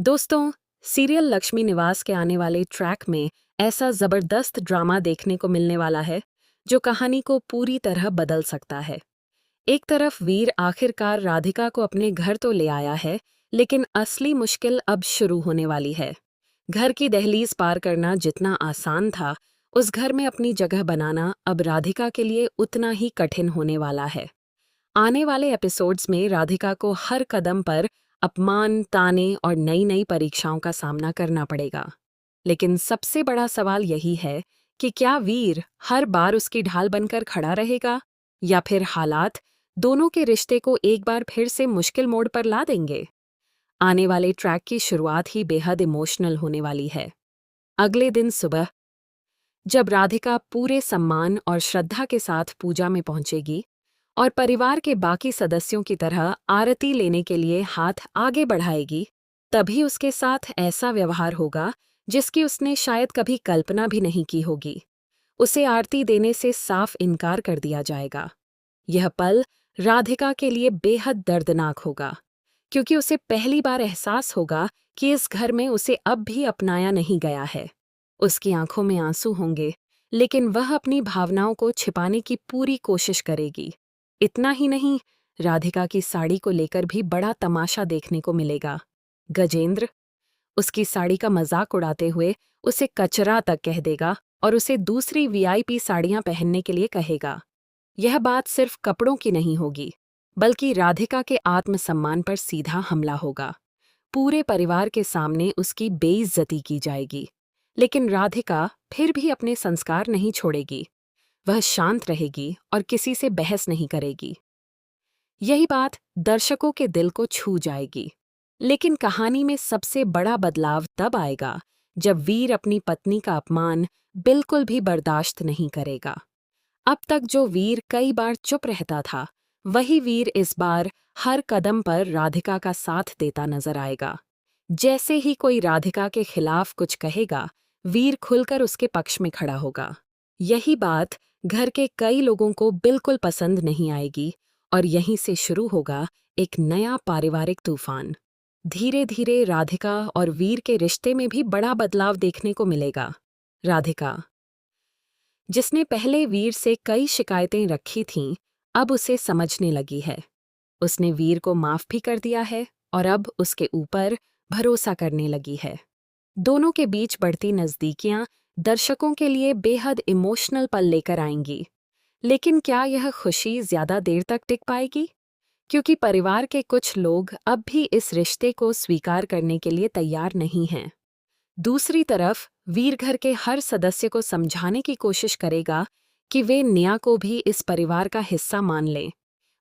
दोस्तों, सीरियल लक्ष्मी निवास के आने वाले ट्रैक में ऐसा जबरदस्त ड्रामा देखने को मिलने वाला है जो कहानी को पूरी तरह बदल सकता है। एक तरफ वीर आखिरकार राधिका को अपने घर तो ले आया है, लेकिन असली मुश्किल अब शुरू होने वाली है। घर की दहलीज पार करना जितना आसान था, उस घर में अपनी जगह बनाना अब राधिका के लिए उतना ही कठिन होने वाला है। आने वाले एपिसोड्स में राधिका को हर कदम पर अपमान, ताने और नई नई परीक्षाओं का सामना करना पड़ेगा। लेकिन सबसे बड़ा सवाल यही है कि क्या वीर हर बार उसकी ढाल बनकर खड़ा रहेगा, या फिर हालात दोनों के रिश्ते को एक बार फिर से मुश्किल मोड़ पर ला देंगे। आने वाले ट्रैक की शुरुआत ही बेहद इमोशनल होने वाली है। अगले दिन सुबह जब राधिका पूरे सम्मान और श्रद्धा के साथ पूजा में पहुंचेगी और परिवार के बाकी सदस्यों की तरह आरती लेने के लिए हाथ आगे बढ़ाएगी, तभी उसके साथ ऐसा व्यवहार होगा जिसकी उसने शायद कभी कल्पना भी नहीं की होगी। उसे आरती देने से साफ इनकार कर दिया जाएगा। यह पल राधिका के लिए बेहद दर्दनाक होगा, क्योंकि उसे पहली बार एहसास होगा कि इस घर में उसे अब भी अपनाया नहीं गया है। उसकी आंखों में आंसू होंगे, लेकिन वह अपनी भावनाओं को छिपाने की पूरी कोशिश करेगी। इतना ही नहीं, राधिका की साड़ी को लेकर भी बड़ा तमाशा देखने को मिलेगा। गजेंद्र उसकी साड़ी का मजाक उड़ाते हुए उसे कचरा तक कह देगा और उसे दूसरी वीआईपी साड़ियां पहनने के लिए कहेगा। यह बात सिर्फ कपड़ों की नहीं होगी, बल्कि राधिका के आत्मसम्मान पर सीधा हमला होगा। पूरे परिवार के सामने उसकी बेइज्जती की जाएगी। लेकिन राधिका फिर भी अपने संस्कार नहीं छोड़ेगी। वह शांत रहेगी और किसी से बहस नहीं करेगी। यही बात दर्शकों के दिल को छू जाएगी। लेकिन कहानी में सबसे बड़ा बदलाव तब आएगा जब वीर अपनी पत्नी का अपमान बिल्कुल भी बर्दाश्त नहीं करेगा। अब तक जो वीर कई बार चुप रहता था, वही वीर इस बार हर कदम पर राधिका का साथ देता नजर आएगा। जैसे ही कोई राधिका के खिलाफ कुछ कहेगा, वीर खुलकर उसके पक्ष में खड़ा होगा। यही बात घर के कई लोगों को बिल्कुल पसंद नहीं आएगी और यहीं से शुरू होगा एक नया पारिवारिक तूफान। धीरे धीरे राधिका और वीर के रिश्ते में भी बड़ा बदलाव देखने को मिलेगा। राधिका, जिसने पहले वीर से कई शिकायतें रखी थीं, अब उसे समझने लगी है। उसने वीर को माफ भी कर दिया है और अब उसके ऊपर भरोसा करने लगी है। दोनों के बीच बढ़ती नज़दीकियां दर्शकों के लिए बेहद इमोशनल पल लेकर आएंगी। लेकिन क्या यह खुशी ज्यादा देर तक टिक पाएगी? क्योंकि परिवार के कुछ लोग अब भी इस रिश्ते को स्वीकार करने के लिए तैयार नहीं हैं। दूसरी तरफ वीर घर के हर सदस्य को समझाने की कोशिश करेगा कि वे निया को भी इस परिवार का हिस्सा मान लें।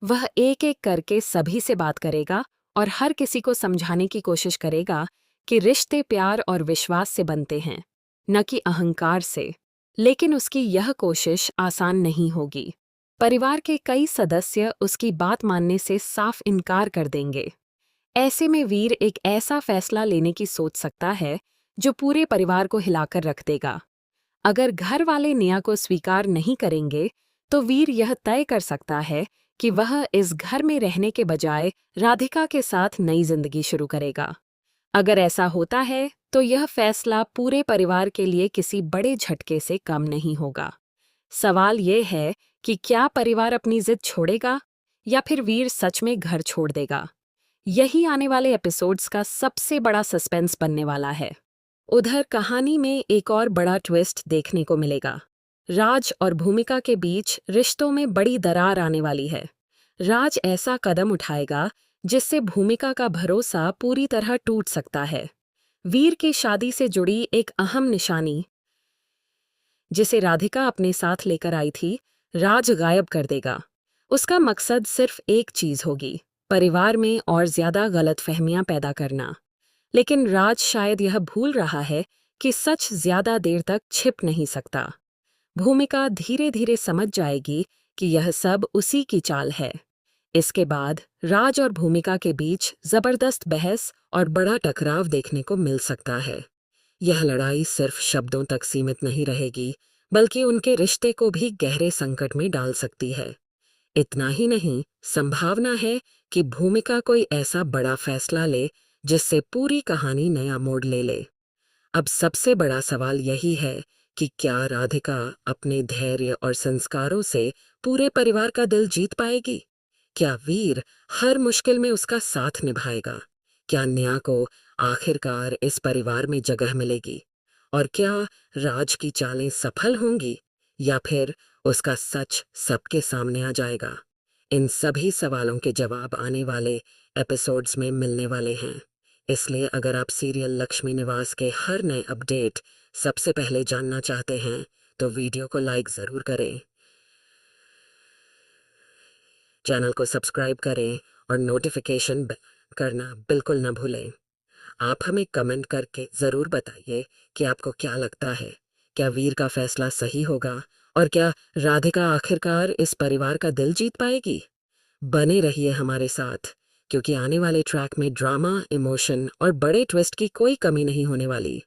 वह एक एक करके सभी से बात करेगा और हर किसी को समझाने की कोशिश करेगा कि रिश्ते प्यार और विश्वास से बनते हैं, न कि अहंकार से। लेकिन उसकी यह कोशिश आसान नहीं होगी। परिवार के कई सदस्य उसकी बात मानने से साफ इनकार कर देंगे। ऐसे में वीर एक ऐसा फैसला लेने की सोच सकता है जो पूरे परिवार को हिलाकर रख देगा। अगर घर वाले निया को स्वीकार नहीं करेंगे, तो वीर यह तय कर सकता है कि वह इस घर में रहने के बजाय राधिका के साथ नई जिंदगी शुरू करेगा। अगर ऐसा होता है, तो यह फैसला पूरे परिवार के लिए किसी बड़े झटके से कम नहीं होगा। सवाल ये है कि क्या परिवार अपनी जिद छोड़ेगा या फिर वीर सच में घर छोड़ देगा। यही आने वाले एपिसोड्स का सबसे बड़ा सस्पेंस बनने वाला है। उधर कहानी में एक और बड़ा ट्विस्ट देखने को मिलेगा। राज और भूमिका के बीच रिश्तों में बड़ी दरार आने वाली है। राज ऐसा कदम उठाएगा जिससे भूमिका का भरोसा पूरी तरह टूट सकता है। वीर की शादी से जुड़ी एक अहम निशानी, जिसे राधिका अपने साथ लेकर आई थी, राज गायब कर देगा। उसका मकसद सिर्फ एक चीज होगी, परिवार में और ज्यादा गलतफहमियां पैदा करना। लेकिन राज शायद यह भूल रहा है कि सच ज्यादा देर तक छिप नहीं सकता। भूमिका धीरे धीरे समझ जाएगी कि यह सब उसी की चाल है। इसके बाद राज और भूमिका के बीच जबरदस्त बहस और बड़ा टकराव देखने को मिल सकता है। यह लड़ाई सिर्फ शब्दों तक सीमित नहीं रहेगी, बल्कि उनके रिश्ते को भी गहरे संकट में डाल सकती है। इतना ही नहीं, संभावना है कि भूमिका कोई ऐसा बड़ा फैसला ले जिससे पूरी कहानी नया मोड़ ले ले। अब सबसे बड़ा सवाल यही है कि क्या राधिका अपने धैर्य और संस्कारों से पूरे परिवार का दिल जीत पाएगी? क्या वीर हर मुश्किल में उसका साथ निभाएगा? क्या नेहा को आखिरकार इस परिवार में जगह मिलेगी? और क्या राज की चालें सफल होंगी या फिर उसका सच सबके सामने आ जाएगा? इन सभी सवालों के जवाब आने वाले एपिसोड्स में मिलने वाले हैं। इसलिए अगर आप सीरियल लक्ष्मी निवास के हर नए अपडेट सबसे पहले जानना चाहते हैं तो वीडियो को लाइक ज़रूर करें, चैनल को सब्सक्राइब करें और नोटिफिकेशन करना बिल्कुल न भूलें। आप हमें कमेंट करके ज़रूर बताइए कि आपको क्या लगता है, क्या वीर का फैसला सही होगा और क्या राधिका आखिरकार इस परिवार का दिल जीत पाएगी? बने रहिए हमारे साथ, क्योंकि आने वाले ट्रैक में ड्रामा, इमोशन और बड़े ट्विस्ट की कोई कमी नहीं होने वाली।